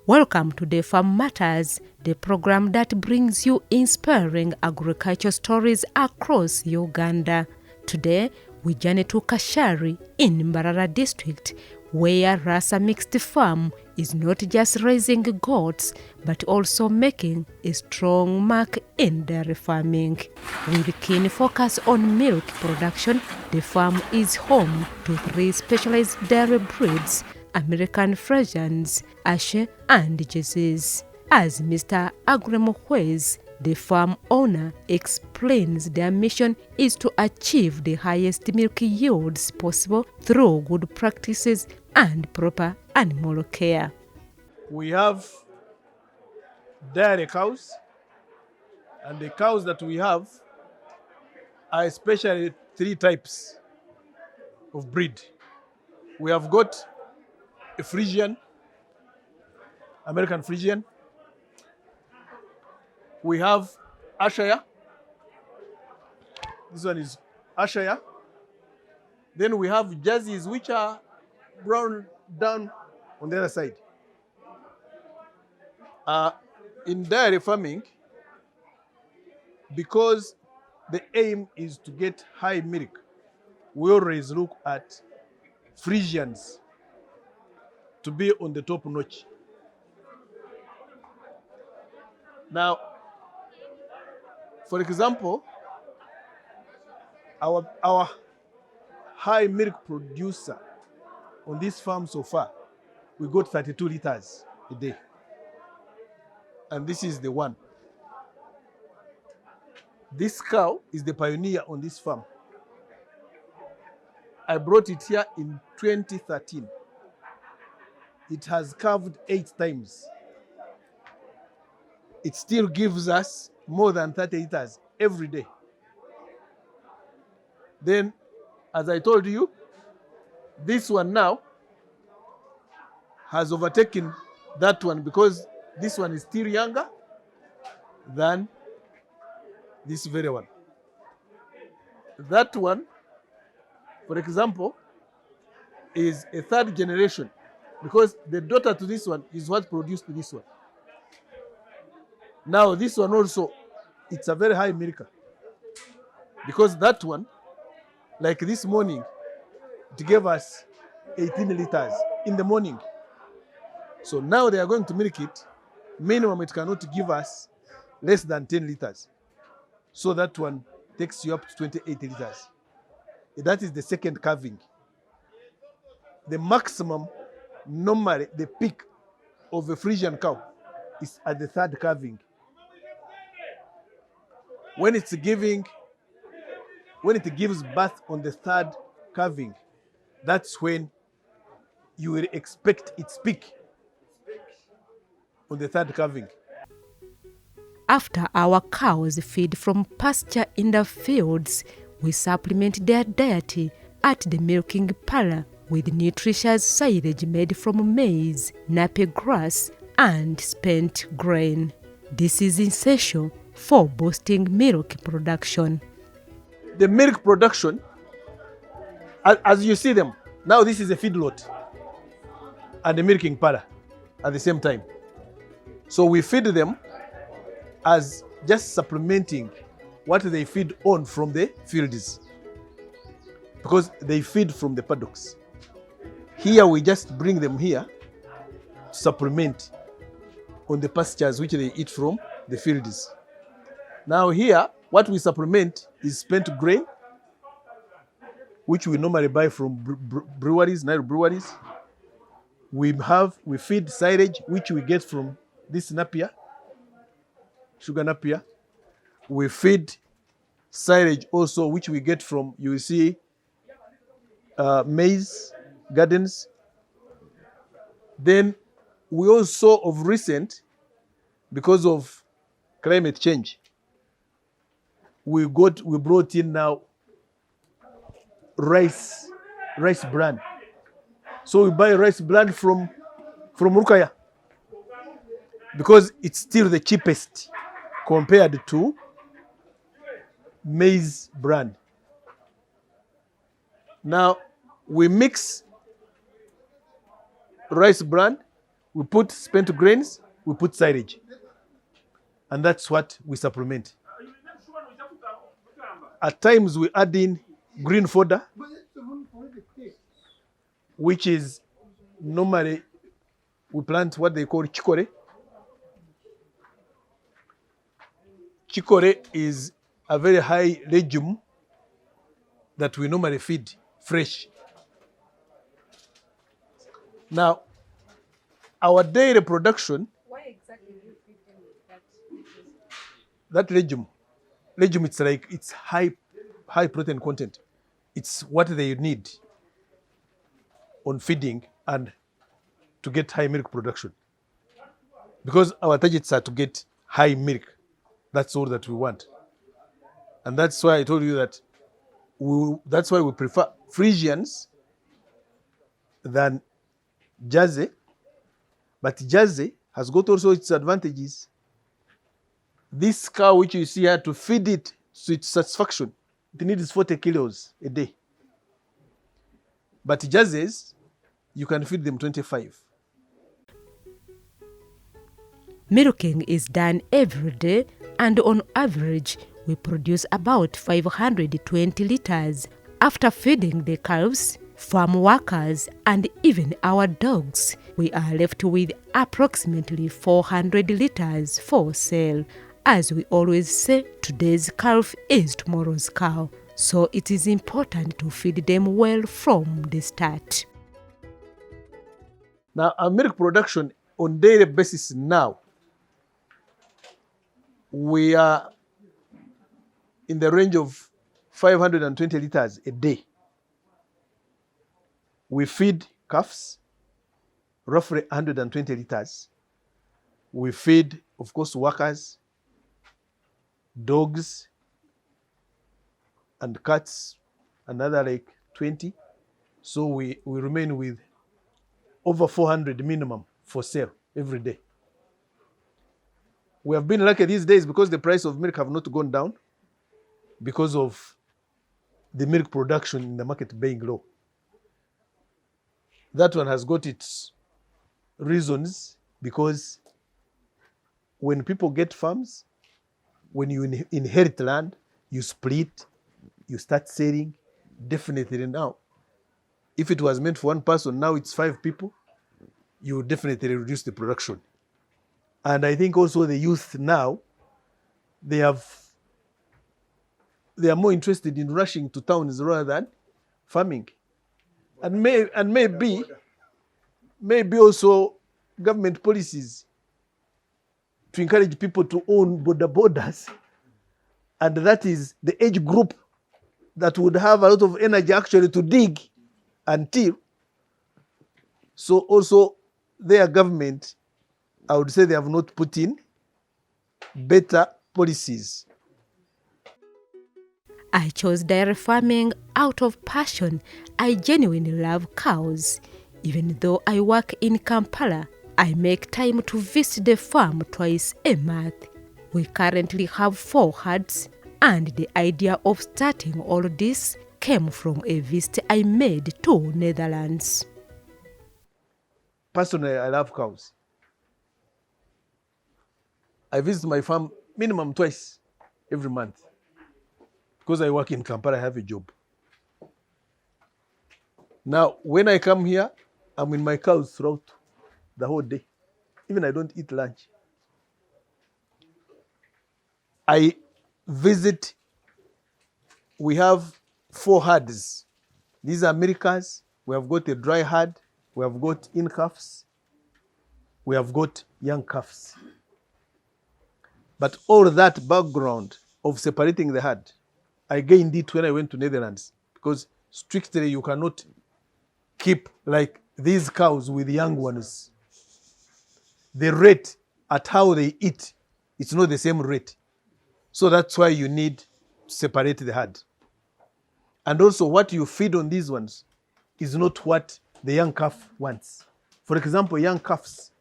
Welcome to the Farm Matters, the program that brings you inspiring agriculture stories across Uganda. Today, we journey to Kashari in Mbarara district, where Rasa Mixed Farm is not just raising goats, but also making a strong mark in dairy farming. With keen focus on milk production, the farm is home to 3 specialized dairy breeds: American Friesians, Ashy, and Grazing. As Mr. Agremokwes, the farm owner, explains, their mission is to achieve the highest milk yields possible through good practices and proper animal care. We have dairy cows, and the cows that we have are especially 3 types of breed. We have got a Friesian, American Friesian. We have Ashy. This one is Ashy. Then we have Jerseys, which are brown down on the other side. In dairy farming, because the aim is to get high milk, we always look at Friesians to be on the top notch. Now, for example, our high milk producer on this farm so far, we got 32 liters a day. And this is the one. This cow is the pioneer on this farm. I brought it here in 2013. It has calved 8 times. It still gives us more than 30 liters every day. Then, as I told you, this one now has overtaken that one because this one is still younger than this very one. That one, for example, is a 3rd generation because the daughter to this one is what produced this one. Now this one also, it's a very high milker because that one, like this morning, it gave us 18 liters in the morning. So now they are going to milk it. Minimum it cannot give us less than 10 liters. So that one takes you up to 28 liters. That is the 2nd calving. The maximum, normally the peak of a Friesian cow is at the 3rd calving. When it gives birth on the 3rd calving, that's when you will expect its peak on the 3rd calving. After our cows feed from pasture in the fields, we supplement their diet at the milking parlor with nutritious silage made from maize, napier grass, and spent grain. This is essential for boosting milk production. The milk production, as you see them, now this is a feedlot and a milking parlor at the same time. So we feed them as just supplementing what they feed on from the fields, because they feed from the paddocks. Here we just bring them here to supplement on the pastures which they eat from the fields. Now here, what we supplement is spent grain, which we normally buy from breweries, Nile breweries. We feed silage, which we get from this napier, sugar napier. We feed silage also, which we get from, you will see, maize gardens. Then we also, of recent, because of climate change, we brought in now rice bran. So we buy rice bran from Rukaya because it's still the cheapest compared to maize bran. Now we mix rice bran We put spent grains, we put silage. And that's what we supplement. At times we add in green fodder, which is normally we plant what they call chicory. Chicory is a very high legume that we normally feed fresh. Now, our dairy production, Why exactly do you feed them with that? that legume, it's like it's high protein content. It's what they need on feeding and to get high milk production. Because our targets are to get high milk. That's all that we want. And that's why I told you that that's why we prefer Friesians than Jersey. But Jersey has got also its advantages. This cow which you see here, to feed it to its satisfaction, it needs 40 kilos a day. But Jerseys, you can feed them 25. Milking is done every day, and on average, we produce about 520 liters. After feeding the calves, farm workers, and even our dogs, we are left with approximately 400 liters for sale. As we always say, today's calf is tomorrow's cow, so it is important to feed them well from the start. Now, our milk production on daily basis now, we are in the range of 520 liters a day. We feed calves roughly 120 liters. We feed, of course, workers, dogs, and cats, another like 20. So we remain with over 400 minimum for sale every day. We have been lucky these days because the price of milk have not gone down because of the milk production in the market being low. That one has got its reasons, because when people get farms, when you inherit land, you split, you start selling. Definitely now, if it was meant for one person, now it's 5 people, you definitely reduce the production. And I think also the youth now, they are more interested in rushing to towns rather than farming. And maybe also government policies to encourage people to own borders, and that is the age group that would have a lot of energy actually to dig and till. So also their government, I would say they have not put in better policies. I chose dairy farming out of passion. I genuinely love cows. Even though I work in Kampala, I make time to visit the farm twice a month. We currently have 4 herds, and the idea of starting all this came from a visit I made to Netherlands. Personally, I love cows. I visit my farm minimum twice every month. Because I work in Kampala, I have a job. Now, when I come here, I'm with my cows throughout the whole day. Even I don't eat lunch. I visit, we have 4 herds. These are milkers. We have got a dry herd. We have got in calves. We have got young calves. But all that background of separating the herd, I gained it when I went to Netherlands, because strictly you cannot keep like these cows with young ones. The rate at how they eat, it's not the same rate. So that's why you need to separate the herd. And also what you feed on these ones is not what the young calf wants. For example, young calves,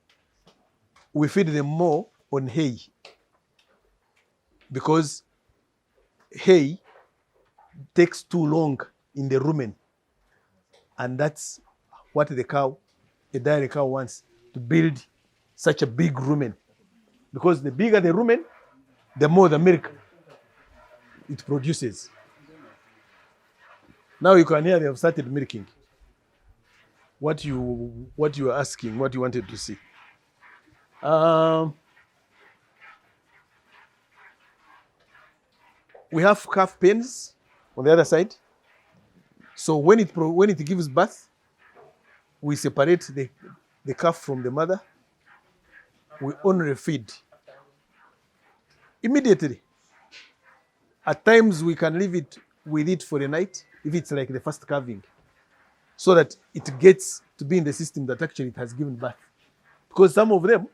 we feed them more on hay, because hay takes too long in the rumen, and that's what a dairy cow wants, to build such a big rumen. Because the bigger the rumen, the more the milk it produces. Now you can hear they have started milking. What you are asking, what you wanted to see. We have calf pens on the other side. So when it gives birth, we separate the calf from the mother. We only feed immediately. At times we can leave it with it for the night if it's like the first calving, so that it gets to be in the system that actually it has given birth. Because some of them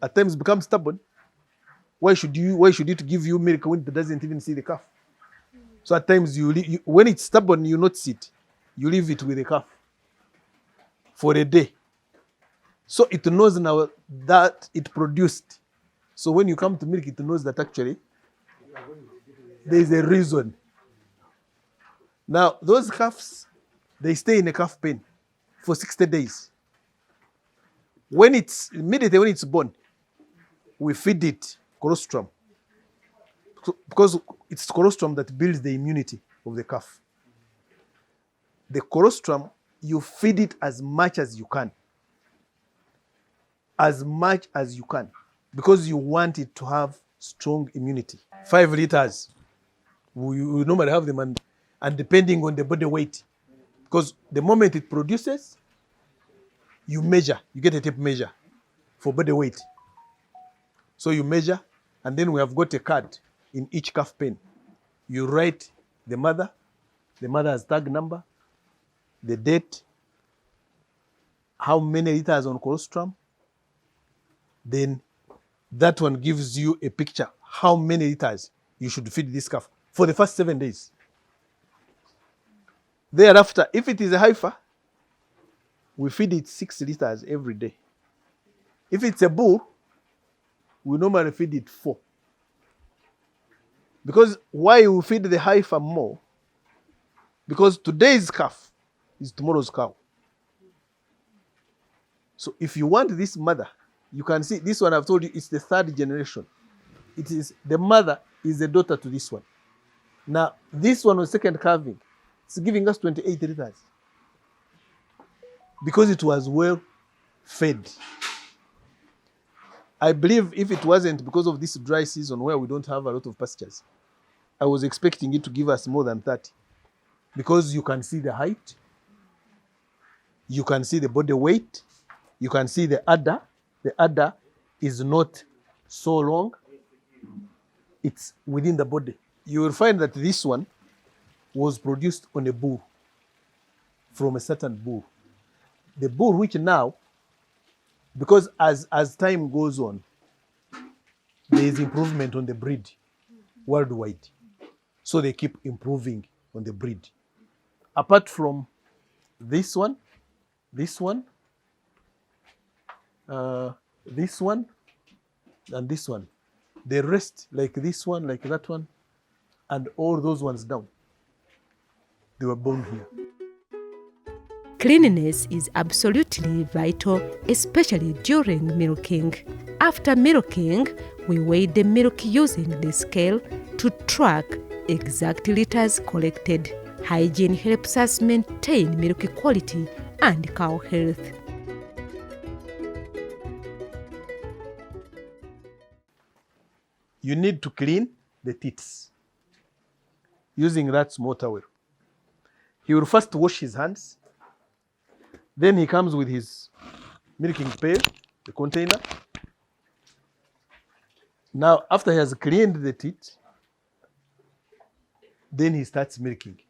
at times become stubborn. Why should it give you milk when it doesn't even see the calf? So at times when it's stubborn, you notice it. You leave it with the calf for a day. So it knows now that it produced. So when you come to milk, it knows that actually there is a reason. Now, those calves, they stay in a calf pen for 60 days. Immediately when it's born, we feed it colostrum. Because it's colostrum that builds the immunity of the calf. The colostrum, you feed it as much as you can. As much as you can. Because you want it to have strong immunity. 5 liters. We normally have them, and depending on the body weight. Because the moment it produces, you measure. You get a tape measure for body weight. So you measure, and then we have got a card in each calf pen. You write the mother's tag number, the date, how many liters on colostrum. Then that one gives you a picture how many liters you should feed this calf for the first 7 days. Thereafter, if it is a heifer, we feed it 6 liters every day. If it's a bull, we normally feed it 4. Because why we feed the heifer more? Because today's calf is tomorrow's cow. So if you want this mother, you can see this one. I've told you it's the 3rd generation. It is the mother is the daughter to this one. Now this one was 2nd calving. It's giving us 28 liters because it was well fed. I believe if it wasn't because of this dry season where we don't have a lot of pastures, I was expecting it to give us more than 30, because you can see the height, you can see the body weight, you can see the udder. The udder is not so long, it's within the body. You will find that this one was produced on a bull, from a certain bull. The bull which now, because as time goes on, there is improvement on the breed worldwide. So they keep improving on the breed. Apart from this one, this one, and this one. The rest, like this one, like that one, and all those ones down, they were born here. Cleanliness is absolutely vital, especially during milking. After milking, we weigh the milk using the scale to track exact liters collected. Hygiene helps us maintain milk quality and cow health. You need to clean the teats using that small towel. He will first wash his hands. Then he comes with his milking pail, the container. Now, after he has cleaned the teat, then he starts milking.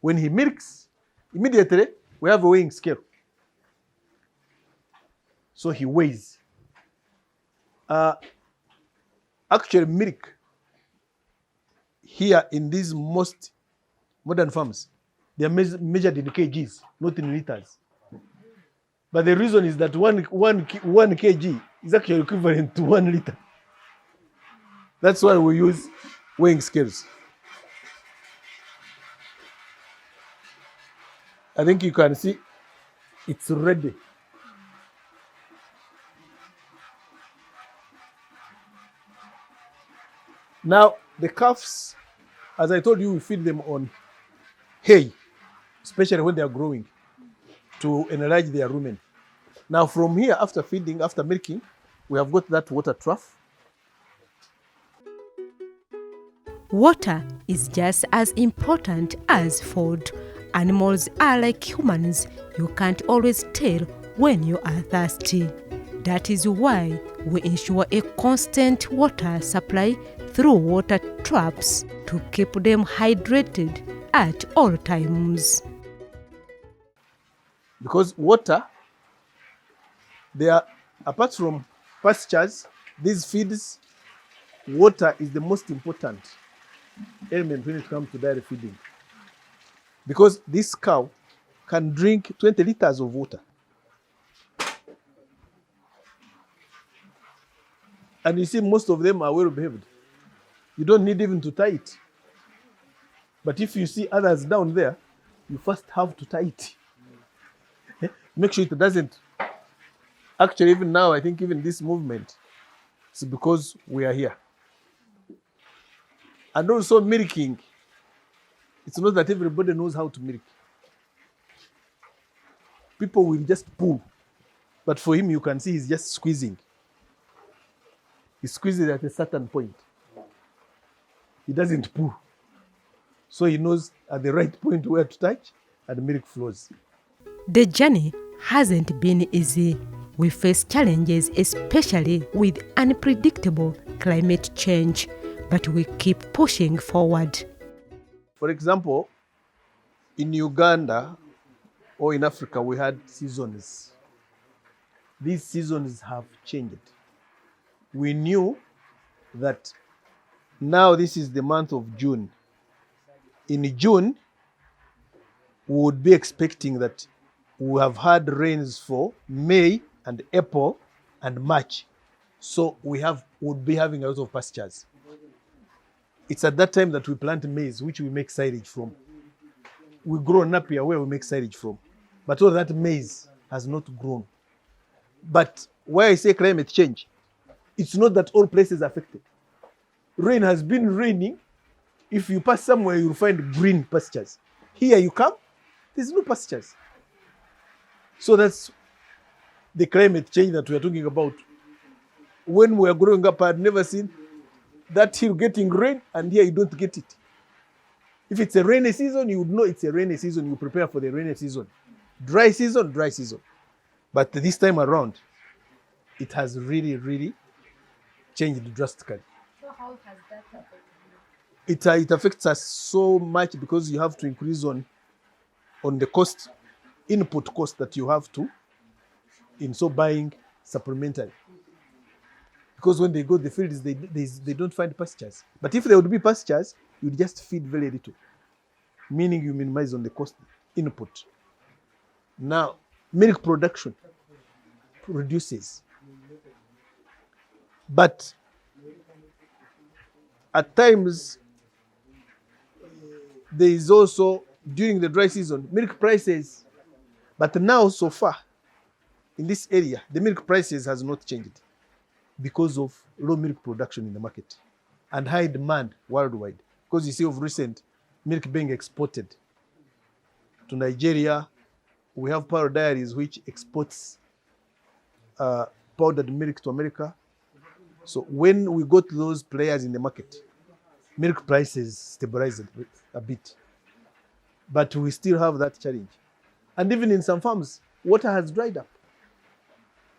When he milks, immediately we have a weighing scale. So he weighs. Actually, milk here in these most modern farms, they are measured in kgs, not in liters. But the reason is that one kg is actually equivalent to 1 liter. That's why we use weighing scales. I think you can see it's ready. Now, the calves, as I told you, we feed them on hay, especially when they are growing, to enlarge their rumen. Now, from here, after feeding, after milking, we have got that water trough. Water is just as important as food. Animals are like humans. You can't always tell when you are thirsty. That is why we ensure a constant water supply through water traps to keep them hydrated at all times. Because water, they are, apart from pastures, these feeds, water is the most important element when it comes to dairy feeding. Because this cow can drink 20 liters of water. And you see, most of them are well behaved. You don't need even to tie it. But if you see others down there, you first have to tie it. Make sure it doesn't. Actually, even now, I think even this movement, it's because we are here. And also milking, it's not that everybody knows how to milk. People will just pull. But for him, you can see he's just squeezing. He squeezes at a certain point. He doesn't pull. So he knows at the right point where to touch, and the milk flows. The journey hasn't been easy. We face challenges, especially with unpredictable climate change, but we keep pushing forward. For example, in Uganda or in Africa, we had seasons. These seasons have changed. We knew that now this is the month of June. In June, we would be expecting that we have had rains for May and April and March. So would be having a lot of pastures. It's at that time that we plant maize, which we make silage from. We grow napier where we make silage from. But all that maize has not grown. But why I say climate change, it's not that all places are affected. Rain has been raining. If you pass somewhere, you'll find green pastures. Here you come, there's no pastures. So that's the climate change that we are talking about. When we were growing up, I had never seen that hill getting rain, and here you don't get it. If it's a rainy season, you would know it's a rainy season. You prepare for the rainy season. Dry season, dry season. But this time around, it has really, really changed drastically. So how has that affected you? It affects us so much because you have to increase on the cost, input cost that you have to in so buying supplementary. Because when they go to the fields, they don't find pastures. But if there would be pastures, you'd just feed very little, meaning you minimize on the cost input. Now, milk production reduces. But at times, there is also, during the dry season, milk prices. But now, so far, in this area, the milk prices has not changed because of low milk production in the market and high demand worldwide. Because you see of recent, milk being exported to Nigeria. We have Pearl Dairies, which exports powdered milk to America. So when we got those players in the market, milk prices stabilized a bit. But we still have that challenge. And even in some farms, water has dried up.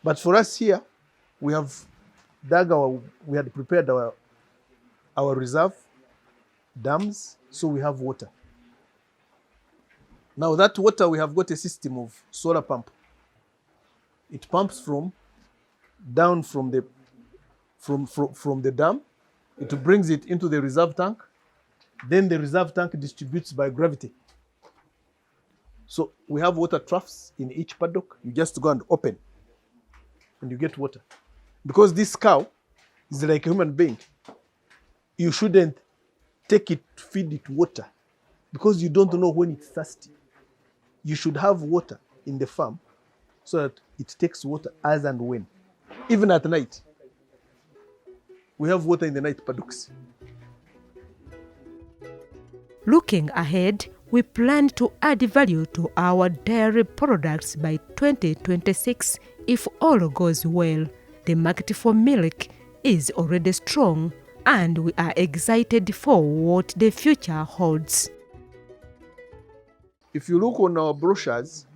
But for us here, we have we had prepared our reserve dams, so we have water. Now that water, we have got a system of solar pump. It pumps down from the dam. It brings it into the reserve tank. Then the reserve tank distributes by gravity. So we have water troughs in each paddock. You just go and open, and you get water. Because this cow is like a human being. You shouldn't take it, feed it water, because you don't know when it's thirsty. You should have water in the farm so that it takes water as and when. Even at night, we have water in the night paddocks. Looking ahead, we plan to add value to our dairy products by 2026 if all goes well. The market for milk is already strong, and we are excited for what the future holds. If you look on our brochures,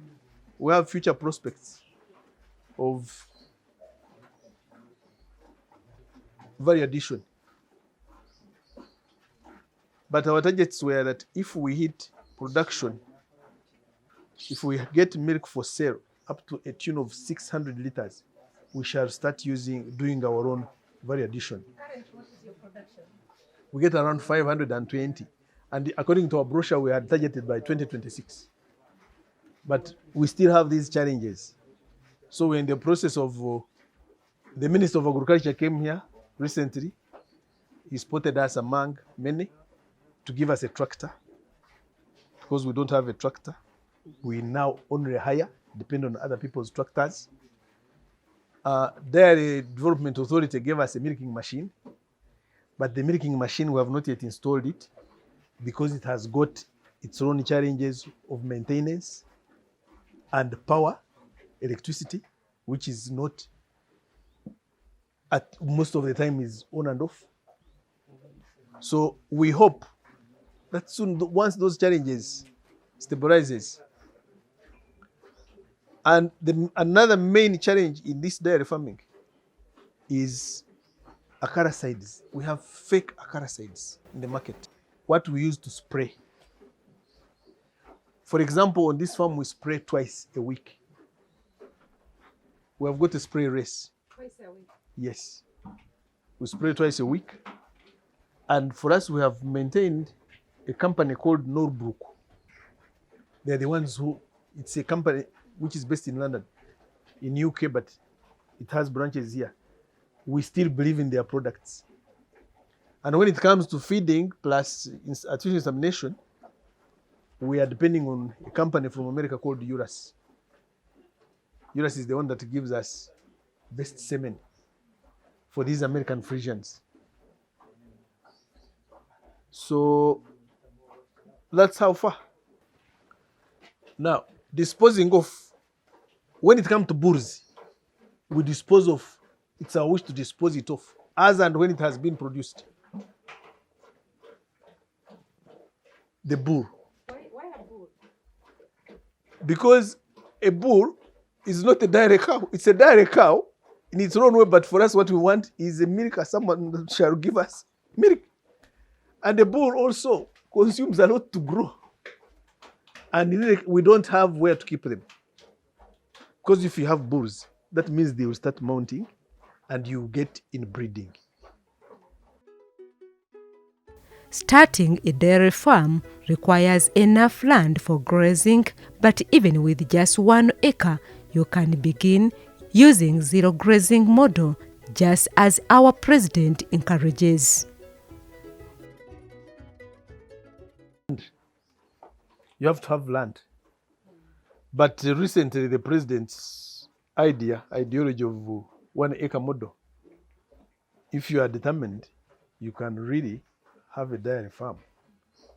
we have future prospects of value addition. But our targets were that if we hit production, if we get milk for sale up to a tune of 600 liters, we shall start doing our own value addition. Current, what is your production? We get around 520. And according to our brochure, we had targeted by 2026. But we still have these challenges. So we're in the process of, the Minister of Agriculture came here recently. He spotted us among many to give us a tractor. Because we don't have a tractor, we now only hire, depend on other people's tractors. Dairy Development Authority gave us a milking machine, but the milking machine, we have not yet installed it because it has got its own challenges of maintenance and power, electricity, which is not, at most of the time is on and off. So we hope that soon, once those challenges stabilizes, and another main challenge in this dairy farming is acaricides. We have fake acaricides in the market, what we use to spray. For example, on this farm, we spray twice a week. We have got a spray race. Twice a week. Yes. We spray twice a week. And for us, we have maintained a company called Norbrook. They're the ones who, it's a company which is based in London, in UK, but it has branches here. We still believe in their products. And when it comes to feeding plus artificial insemination, we are depending on a company from America called Urus. Urus is the one that gives us best semen for these American Friesians. So that's how far. Now, disposing of, when it comes to bulls, we dispose of, it's our wish to dispose it off as and when it has been produced. The bull. Why a bull? Because a bull is not a dairy cow. It's a dairy cow in its own way, but for us what we want is a milk, or someone shall give us milk. And the bull also consumes a lot to grow. And we don't have where to keep them. Because if you have bulls, that means they will start mounting and you get inbreeding. Starting a dairy farm requires enough land for grazing, but even with just 1 acre, you can begin using zero grazing model, just as our president encourages. You have to have land. But recently, the president's ideology of 1 acre model, if you are determined, you can really have a dairy farm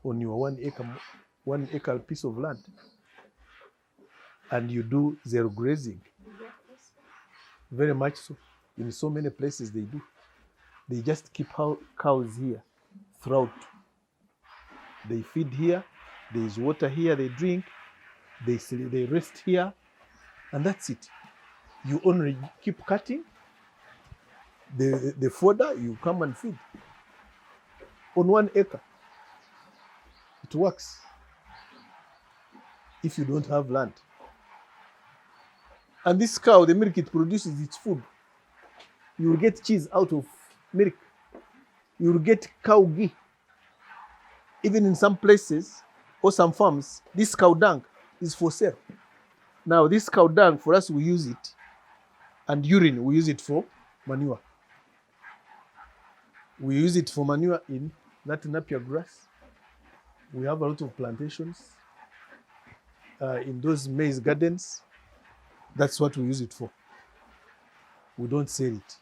on your 1 acre piece of land. And you do zero grazing. Very much so. In so many places they do. They just keep cows here throughout. They feed here, there is water here, they drink, they sleep, they rest here, and that's it. You only keep cutting the fodder, you come and feed. On 1 acre. It works if you don't have land. And this cow, the milk it produces, its food. You will get cheese out of milk. You will get cow ghee. Even in some places or some farms, this cow dung is for sale. Now, this cow dung, for us, we use it, and urine, we use it for manure. We use it for manure in that napier grass. We have a lot of plantations in those maize gardens. That's what we use it for. We don't sell it.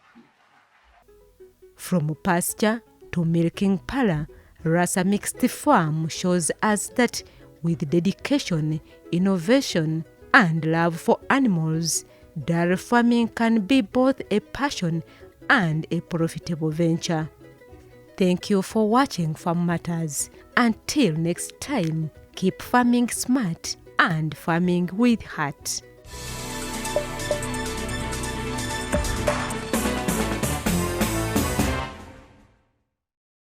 From pasture to milking parlor, Rasa Mixed Farm shows us that with dedication, innovation, and love for animals, dairy farming can be both a passion and a profitable venture. Thank you for watching Farm Matters. Until next time, keep farming smart and farming with heart.